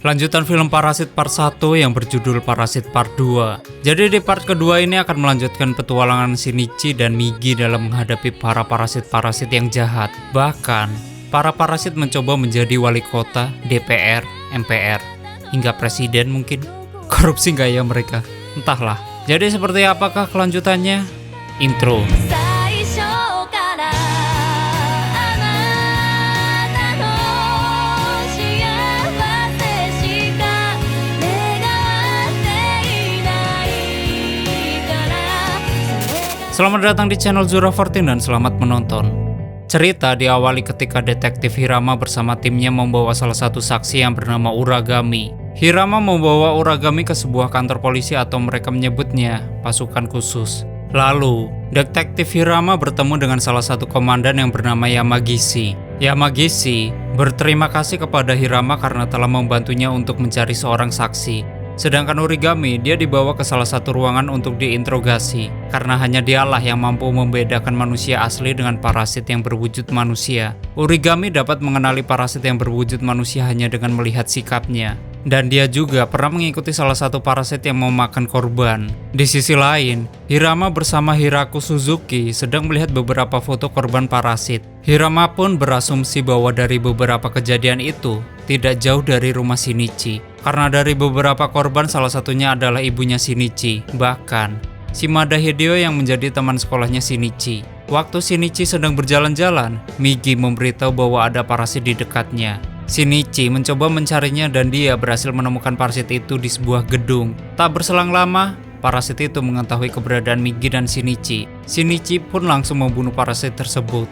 Lanjutan film Parasit Part 1 yang berjudul Parasit Part 2. Jadi di part kedua ini akan melanjutkan petualangan Shinichi dan Migi dalam menghadapi para parasit-parasit yang jahat. Bahkan, para parasit mencoba menjadi wali kota, DPR, MPR, hingga presiden mungkin. Korupsi nggak ya mereka? Entahlah. Jadi seperti apakah kelanjutannya? Intro. Selamat datang di channel Zura14 dan selamat menonton. Cerita diawali ketika detektif Hirama bersama timnya membawa salah satu saksi yang bernama Uragami. Hirama membawa Uragami ke sebuah kantor polisi atau mereka menyebutnya pasukan khusus. Lalu, detektif Hirama bertemu dengan salah satu komandan yang bernama Yamagishi. Yamagishi berterima kasih kepada Hirama karena telah membantunya untuk mencari seorang saksi. Sedangkan Uragami, dia dibawa ke salah satu ruangan untuk diinterogasi, karena hanya dialah yang mampu membedakan manusia asli dengan parasit yang berwujud manusia. Uragami dapat mengenali parasit yang berwujud manusia hanya dengan melihat sikapnya. Dan dia juga pernah mengikuti salah satu parasit yang memakan korban. Di sisi lain, Hirama bersama Hiraku Suzuki sedang melihat beberapa foto korban parasit. Hirama pun berasumsi bahwa dari beberapa kejadian itu, tidak jauh dari rumah Shinichi. Karena dari beberapa korban salah satunya adalah ibunya Shinichi. Bahkan, Shimada Hideo yang menjadi teman sekolahnya Shinichi. Waktu Shinichi sedang berjalan-jalan, Migi memberitahu bahwa ada parasit di dekatnya. Shinichi mencoba mencarinya dan dia berhasil menemukan parasit itu di sebuah gedung. Tak berselang lama, parasit itu mengetahui keberadaan Migi dan Shinichi. Shinichi pun langsung membunuh parasit tersebut.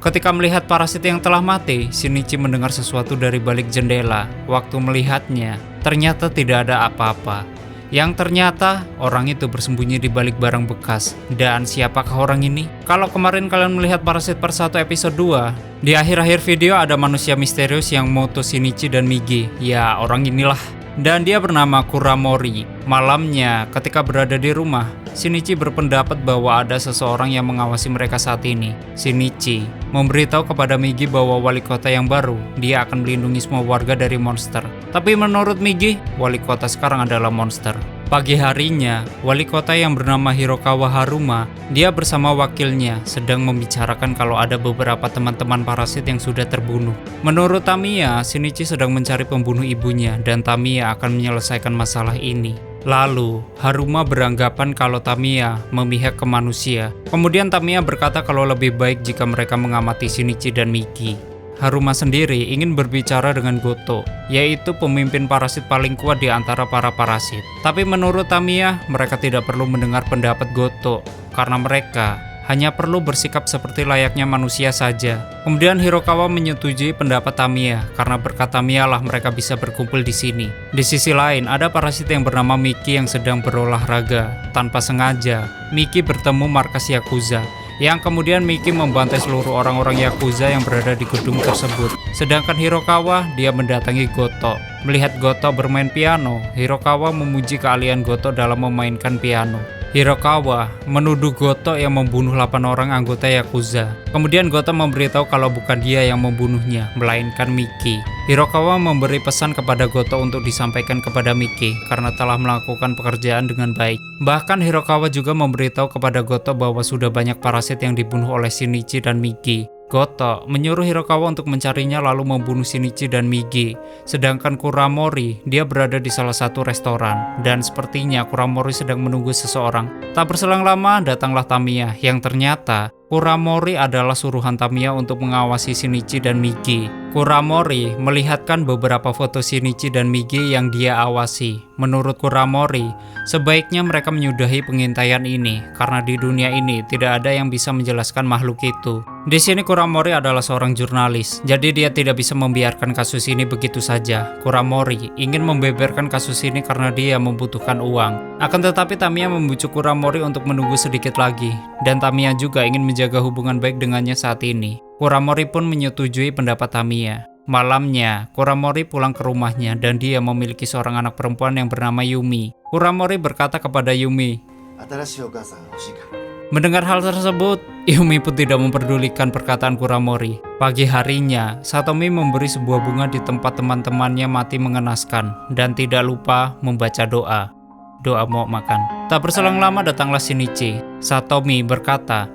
Ketika melihat parasit yang telah mati, Shinichi mendengar sesuatu dari balik jendela. Waktu melihatnya, ternyata tidak ada apa-apa. Yang ternyata, orang itu bersembunyi di balik barang bekas. Dan siapakah orang ini? Kalau kemarin kalian melihat Parasit Part 1 episode 2, di akhir-akhir video ada manusia misterius yang moto Shinichi dan Migi. Ya, orang inilah. Dan dia bernama Kuramori. Malamnya, ketika berada di rumah, Shinichi berpendapat bahwa ada seseorang yang mengawasi mereka saat ini. Shinichi memberitahu kepada Migi bahwa wali kota yang baru, dia akan melindungi semua warga dari monster. Tapi menurut Migi, wali kota sekarang adalah monster. Pagi harinya, wali kota yang bernama Hirokawa Haruma, dia bersama wakilnya sedang membicarakan kalau ada beberapa teman-teman parasit yang sudah terbunuh. Menurut Tamiya, Shinichi sedang mencari pembunuh ibunya dan Tamiya akan menyelesaikan masalah ini. Lalu, Haruma beranggapan kalau Tamiya memihak ke manusia. Kemudian Tamiya berkata kalau lebih baik jika mereka mengamati Shinichi dan Migi. Haruma sendiri ingin berbicara dengan Goto, yaitu pemimpin parasit paling kuat di antara para parasit. Tapi menurut Tamiya, mereka tidak perlu mendengar pendapat Goto, karena mereka hanya perlu bersikap seperti layaknya manusia saja. Kemudian Hirokawa menyetujui pendapat Tamiya, karena berkat Tamiya lah mereka bisa berkumpul di sini. Di sisi lain, ada parasit yang bernama Miki yang sedang berolahraga. Tanpa sengaja, Miki bertemu markas Yakuza, yang kemudian Miki membantai seluruh orang-orang Yakuza yang berada di gedung tersebut. Sedangkan Hirokawa, dia mendatangi Goto. Melihat Goto bermain piano, Hirokawa memuji keahlian Goto dalam memainkan piano. Hirokawa menuduh Goto yang membunuh 8 orang anggota Yakuza. Kemudian Goto memberitahu kalau bukan dia yang membunuhnya, melainkan Miki. Hirokawa memberi pesan kepada Goto untuk disampaikan kepada Miki karena telah melakukan pekerjaan dengan baik. Bahkan Hirokawa juga memberitahu kepada Goto bahwa sudah banyak parasit yang dibunuh oleh Shinichi dan Migi. Goto menyuruh Hirokawa untuk mencarinya lalu membunuh Shinichi dan Migi. Sedangkan Kuramori, dia berada di salah satu restoran. Dan sepertinya Kuramori sedang menunggu seseorang. Tak berselang lama, datanglah Tamiya yang ternyata Kuramori adalah suruhan Tamiya untuk mengawasi Shinichi dan Migi. Kuramori melihatkan beberapa foto Shinichi dan Migi yang dia awasi. Menurut Kuramori, sebaiknya mereka menyudahi pengintaian ini karena di dunia ini tidak ada yang bisa menjelaskan makhluk itu. Di sini Kuramori adalah seorang jurnalis, jadi dia tidak bisa membiarkan kasus ini begitu saja. Kuramori ingin membeberkan kasus ini karena dia membutuhkan uang. Akan tetapi Tamiya membujuk Kuramori untuk menunggu sedikit lagi, dan Tamiya juga ingin menjaga hubungan baik dengannya saat ini. Kuramori pun menyetujui pendapat Tamiya. Malamnya, Kuramori pulang ke rumahnya dan dia memiliki seorang anak perempuan yang bernama Yumi. Kuramori berkata kepada Yumi, Mendengar hal tersebut, Yumi pun tidak memperdulikan perkataan Kuramori. Pagi harinya, Satomi memberi sebuah bunga di tempat teman-temannya mati mengenaskan dan tidak lupa membaca doa. Doa mau makan. Tak berselang lama datanglah Shinichi. Satomi berkata,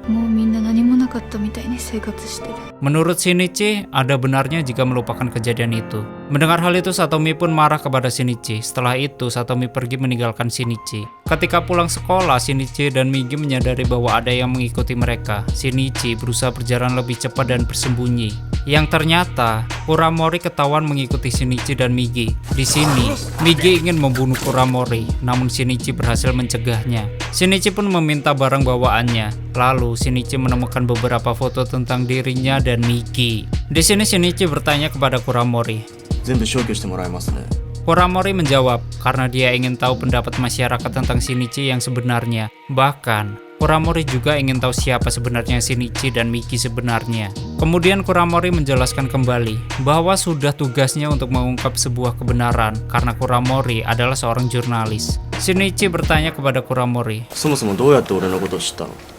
menurut Shinichi, ada benarnya jika melupakan kejadian itu. Mendengar hal itu, Satomi pun marah kepada Shinichi. Setelah itu, Satomi pergi meninggalkan Shinichi. Ketika pulang sekolah, Shinichi dan Migi menyadari bahwa ada yang mengikuti mereka. Shinichi berusaha berjalan lebih cepat dan bersembunyi. Yang ternyata, Kuramori ketahuan mengikuti Shinichi dan Migi. Di sini, Migi ingin membunuh Kuramori, namun Shinichi berhasil mencegahnya. Shinichi pun meminta barang bawaannya. Lalu, Shinichi menemukan beberapa foto tentang dirinya dan Migi. Di sini Shinichi bertanya kepada Kuramori. Kuramori menjawab karena dia ingin tahu pendapat masyarakat tentang Shinichi yang sebenarnya. Bahkan, Kuramori juga ingin tahu siapa sebenarnya Shinichi dan Migi sebenarnya. Kemudian Kuramori menjelaskan kembali bahwa sudah tugasnya untuk mengungkap sebuah kebenaran karena Kuramori adalah seorang jurnalis. Shinichi bertanya kepada Kuramori.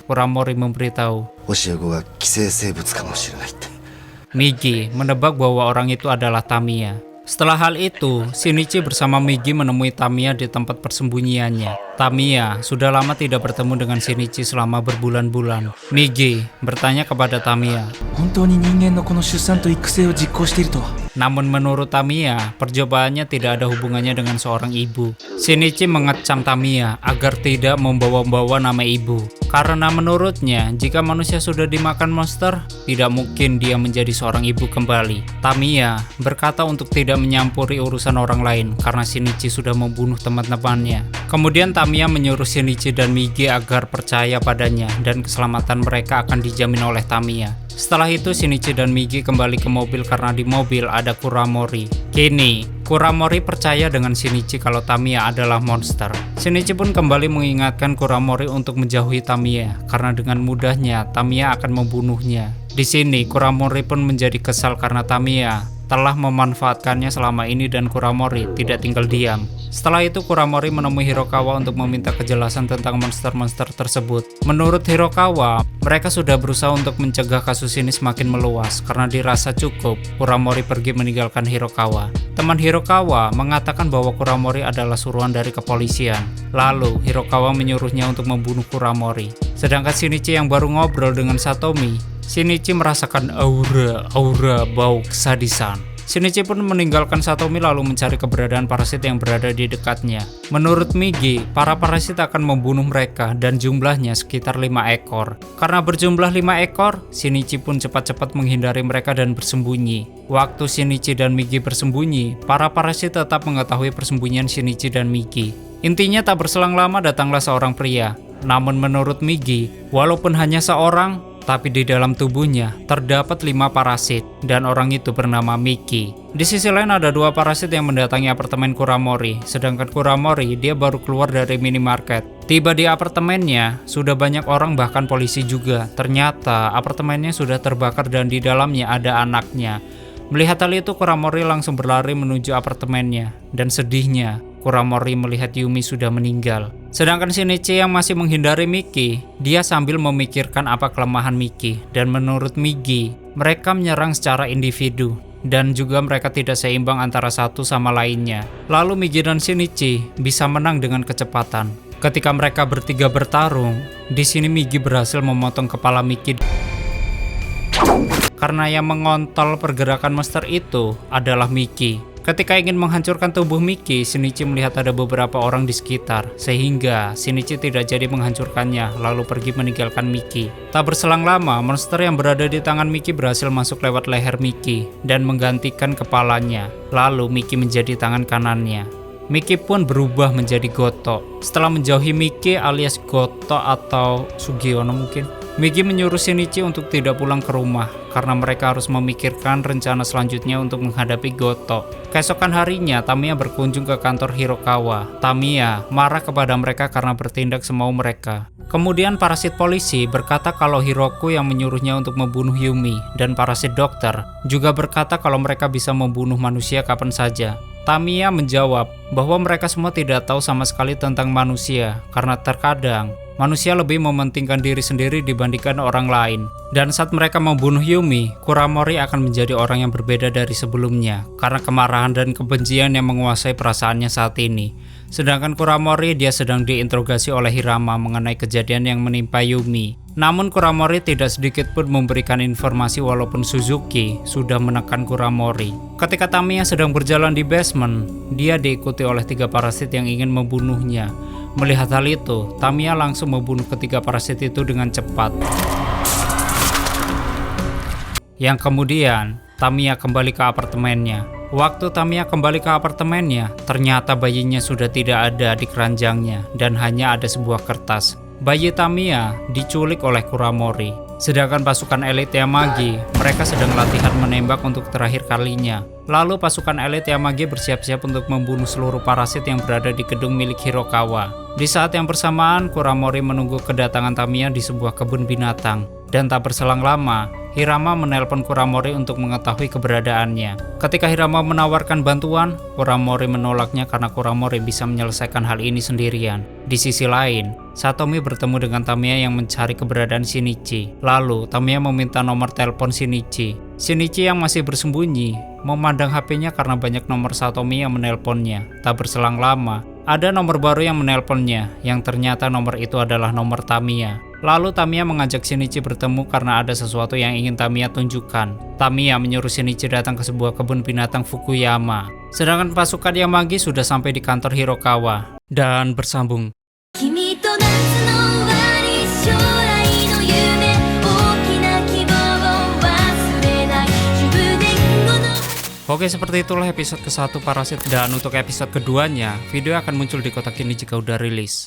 Kuramori memberitahu. Migi menebak bahwa orang itu adalah Tamiya. Setelah hal itu, Shinichi bersama Migi menemui Tamiya di tempat persembunyiannya. Tamiya sudah lama tidak bertemu dengan Shinichi selama berbulan-bulan. Migi bertanya kepada Tamiya. Namun menurut Tamiya, percobaannya tidak ada hubungannya dengan seorang ibu. Shinichi mengecam Tamiya agar tidak membawa-bawa nama ibu. Karena menurutnya, jika manusia sudah dimakan monster, tidak mungkin dia menjadi seorang ibu kembali. Tamiya berkata untuk tidak menyampuri urusan orang lain karena Shinichi sudah membunuh teman-temannya. Kemudian Tamiya menyuruh Shinichi dan Migi agar percaya padanya dan keselamatan mereka akan dijamin oleh Tamiya. Setelah itu Shinichi dan Migi kembali ke mobil karena di mobil ada Kuramori. Kini, Kuramori percaya dengan Shinichi kalau Tamiya adalah monster. Shinichi pun kembali mengingatkan Kuramori untuk menjauhi Tamiya karena dengan mudahnya Tamiya akan membunuhnya. Di sini Kuramori pun menjadi kesal karena Tamiya telah memanfaatkannya selama ini dan Kuramori tidak tinggal diam. Setelah itu Kuramori menemui Hirokawa untuk meminta kejelasan tentang monster-monster tersebut. Menurut Hirokawa, mereka sudah berusaha untuk mencegah kasus ini semakin meluas. Karena dirasa cukup, Kuramori pergi meninggalkan Hirokawa. Teman Hirokawa mengatakan bahwa Kuramori adalah suruhan dari kepolisian. Lalu Hirokawa menyuruhnya untuk membunuh Kuramori. Sedangkan Shinichi yang baru ngobrol dengan Satomi, Shinichi merasakan aura bau kesadisan. Shinichi pun meninggalkan Satomi lalu mencari keberadaan parasit yang berada di dekatnya. Menurut Migi, para parasit akan membunuh mereka dan jumlahnya sekitar 5 ekor. Karena berjumlah 5 ekor, Shinichi pun cepat-cepat menghindari mereka dan bersembunyi. Waktu Shinichi dan Migi bersembunyi, para parasit tetap mengetahui persembunyian Shinichi dan Migi. Intinya tak berselang lama datanglah seorang pria. Namun menurut Migi, walaupun hanya seorang, tapi di dalam tubuhnya terdapat 5 parasit dan orang itu bernama Miki. Di sisi lain ada 2 parasit yang mendatangi apartemen Kuramori, sedangkan Kuramori dia baru keluar dari minimarket. Tiba di apartemennya, sudah banyak orang bahkan polisi juga. Ternyata apartemennya sudah terbakar dan di dalamnya ada anaknya. Melihat hal itu Kuramori langsung berlari menuju apartemennya dan sedihnya Kuramori melihat Yumi sudah meninggal. Sedangkan Shinichi yang masih menghindari Miki, dia sambil memikirkan apa kelemahan Miki. Dan menurut Migi, mereka menyerang secara individu dan juga mereka tidak seimbang antara satu sama lainnya. Lalu Migi dan Shinichi bisa menang dengan kecepatan. Ketika mereka bertiga bertarung, di sini Migi berhasil memotong kepala Miki. Karena yang mengontrol pergerakan monster itu adalah Miki. Ketika ingin menghancurkan tubuh Miki, Shinichi melihat ada beberapa orang di sekitar, sehingga Shinichi tidak jadi menghancurkannya, lalu pergi meninggalkan Miki. Tak berselang lama, monster yang berada di tangan Miki berhasil masuk lewat leher Miki dan menggantikan kepalanya. Lalu Miki menjadi tangan kanannya. Miki pun berubah menjadi Goto. Setelah menjauhi Miki alias Goto atau Sugiono mungkin, Migi menyuruh Shinichi untuk tidak pulang ke rumah karena mereka harus memikirkan rencana selanjutnya untuk menghadapi Goto. Keesokan harinya, Tamiya berkunjung ke kantor Hirokawa. Tamiya marah kepada mereka karena bertindak semau mereka. Kemudian parasit polisi berkata kalau Hiroku yang menyuruhnya untuk membunuh Yumi, dan parasit dokter juga berkata kalau mereka bisa membunuh manusia kapan saja. Tamiya menjawab bahwa mereka semua tidak tahu sama sekali tentang manusia karena terkadang Manusia lebih mementingkan diri sendiri dibandingkan orang lain. Dan saat mereka membunuh Yumi, Kuramori akan menjadi orang yang berbeda dari sebelumnya karena kemarahan dan kebencian yang menguasai perasaannya saat ini. Sedangkan Kuramori dia sedang diinterogasi oleh Hirama mengenai kejadian yang menimpa Yumi. Namun Kuramori tidak sedikit pun memberikan informasi walaupun Suzuki sudah menekan Kuramori. Ketika Tamiya sedang berjalan di basement, dia diikuti oleh 3 parasit yang ingin membunuhnya. Melihat hal itu, Tamiya langsung membunuh ketiga parasit itu dengan cepat. Yang kemudian, Tamiya kembali ke apartemennya. Waktu Tamiya kembali ke apartemennya, ternyata bayinya sudah tidak ada di keranjangnya dan hanya ada sebuah kertas. Bayi Tamiya diculik oleh Kuramori. Sedangkan pasukan elit Yamagi, mereka sedang latihan menembak untuk terakhir kalinya. Lalu pasukan elit Yamagi bersiap-siap untuk membunuh seluruh parasit yang berada di gedung milik Hirokawa. Di saat yang bersamaan, Kuramori menunggu kedatangan Tamiya di sebuah kebun binatang. Dan tak berselang lama, Hirama menelpon Kuramori untuk mengetahui keberadaannya. Ketika Hirama menawarkan bantuan, Kuramori menolaknya karena Kuramori bisa menyelesaikan hal ini sendirian. Di sisi lain, Satomi bertemu dengan Tamiya yang mencari keberadaan Shinichi. Lalu, Tamiya meminta nomor telepon Shinichi. Shinichi yang masih bersembunyi, memandang HP-nya karena banyak nomor Satomi yang menelponnya. Tak berselang lama, ada nomor baru yang menelponnya, yang ternyata nomor itu adalah nomor Tamiya. Lalu Tamiya mengajak Shinichi bertemu karena ada sesuatu yang ingin Tamiya tunjukkan. Tamiya menyuruh Shinichi datang ke sebuah kebun binatang Fukuyama. Sedangkan pasukan Yamagi sudah sampai di kantor Hirokawa. Dan bersambung. Oke, seperti itulah episode ke-1 Parasit, dan untuk episode keduanya, video akan muncul di kotak ini jika udah rilis.